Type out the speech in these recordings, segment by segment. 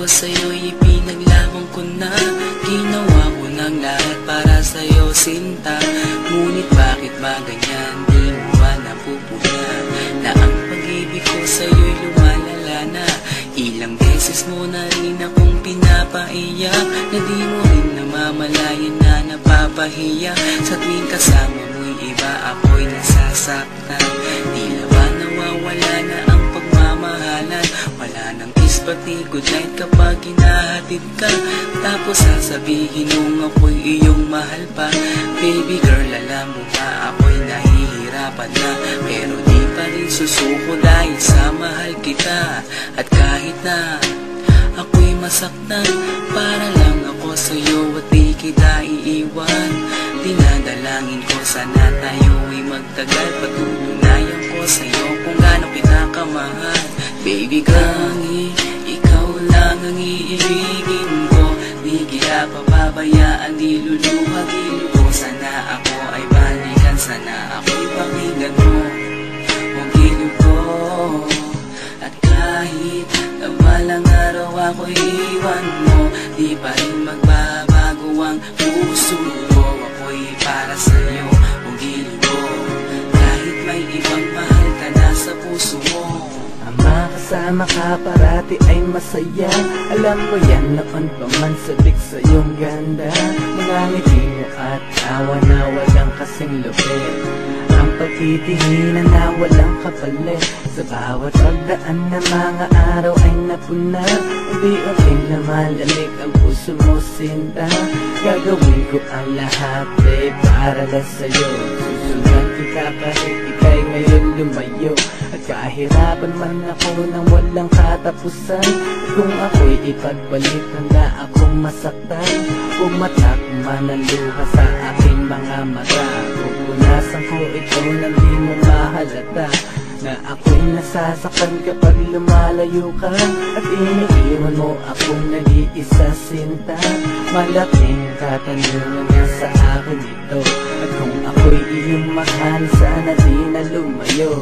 ko sa'yo'y ipinaglaban ko na. Ginawa ko ng lahat para sa'yo, sinta. Ngunit bakit ba ganyan, di mo ba napupuna na ang pag-ibig ko sa'yo'y lumalala na? Ilang beses mo na rin akong pinapaiyak, na di mo rin namamalayan na napapahiya. Sa tuwing kasama mo'y iba, ako'y nasasaktan. Tila ba nawawala na ang pagmamahalan? Wala nang kiss pati good night kapag hinahatid ka. Tapos sasabihin mong ako'y iyong mahal pa. Baby girl, alam mo ba ako'y nahihirapan na, pero di pa rin susuko dahil sa mahal kita. At kahit na ako'y masaktan, para lang ako sa'yo at di kita iiwan. Dinadalangin ko sana tayo'y magtagal, patutunayan ko sa'yo kung gaano kita kamahal. Baby girl, ikaw lang ang iibigin ko, di kita pababayaan, di luluhagin ko. Sana ako ay balikan, sana ako'y pakinggan mo, huwag gilid ko. At kahit na balang araw ako'y iwan mo, di pa rin magbabago ang puso ko. Ako'y para sa'yo, huwag gilid ko. Kahit may ibang mahal ka na sa puso mo, ang makasama ka parati ay masaya. Alam mo yan, noon pa man sabik sa iyong ganda. Mga ngiti mo at tawa na walang kasing lupit, ang pagtitihinan na walang kapalit. Sa bawat pagdaan na mga araw ay napuna, unti-unting lumalamig ang puso mo, sinta. Gagawin ko ang lahat para lang sa'yo. Susundan kita kahit ika'y ngayon lumayo. At kahirapan man ako nang walang katapusan, kung ako'y ipagbalik handa akong masaktan. Umatak man ang luha sa aking mga mata, pupunasan ko ito nang di mo mahalata, na ako'y nasasaktan kapag lumalayo ka. At iniiwan mo akong nag-iisa, sinta. Malaking katanungan nga sa akin ito, at kung ako'y iyong mahal, sana di na lumayo.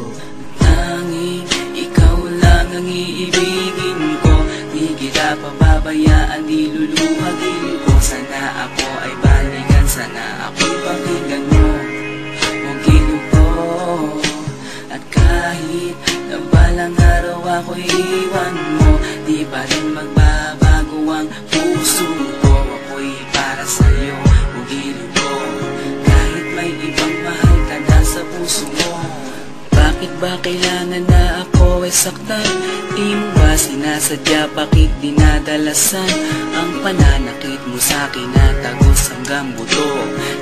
Tanging ikaw lang ang iibigin ko, di kita pababayaan, di luluhagin ko. Sana ako ay balikan, sana ako'y pakinggan mo, huwag gilid ko. At kahit na balang araw ako'y iwan mo, di pa rin magbabago ang puso ko. Ako'y para sa'yo, huwag gilid ko. Kahit may ibang mahal ka na sa puso mo, bakit ba kailangan na ako ay saktan? Di mo ba sinasadya, bakit dinadalasan ang pananakit mo sa'kin na tagos hanggang buto?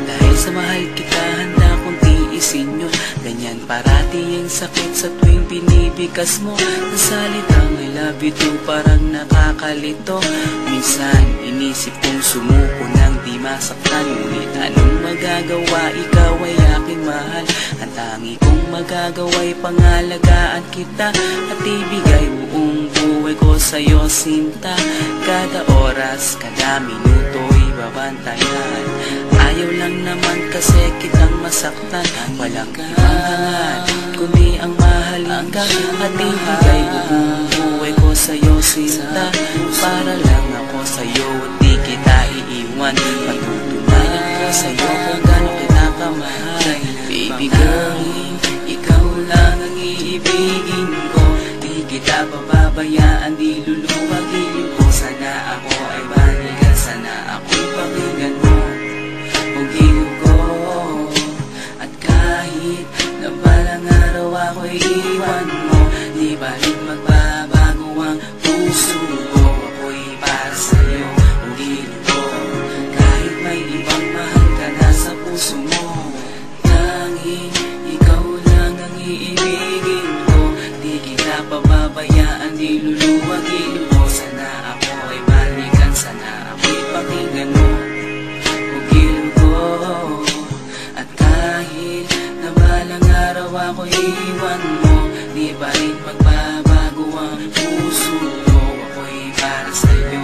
Dahil sa mahal kita, handa kong tiisin yun. Ganyan parati ang sakit sa tuwing binibigas mo ng salitang I love you too, parang nakakalito. Minsan inisip kong sumuko nang di masaktan, ngunit anong magagawa, ikaw ay aking mahal. Ang tangi kong magagawa'y pangalagaan kita, at ibigay buong buhay ko sa'yo, sinta. Kada oras, kada minuto'y babantayan. Ayaw lang naman kasi kitang masaktan. Walang ibang hangat kundi ang mahalin ka, at ibigay buong buhay ko sa'yo, sinta. Para lang ako sa'yo at di kita iiwan. Patutunayan ko sa'yo kung gaano kita kamahal. Baby girl, ikaw lang ang iibigin ko, di kita pababayaan, di luluwagin ko. Sana ako ay balikan, sana ako'y pakinggan mo, huwag gilid ko. At kahit na balang araw ako'y iwan mo, di ba rin magbabago ang puso ko. Ako'y para sa'yo, huwag gilid ko. Kahit may ibang mahal ka na sa puso mo, tanging ikaw lang ang iibigin ko, di kita pababayaan, di luluwagin ko. Sana ako ay balikan, sana ako'y pakinggan mo, huwag gilid ko. At kahit na balang araw ako'y iwan mo, di pa rin magbabago ang puso ko. Ako'y para sa'yo,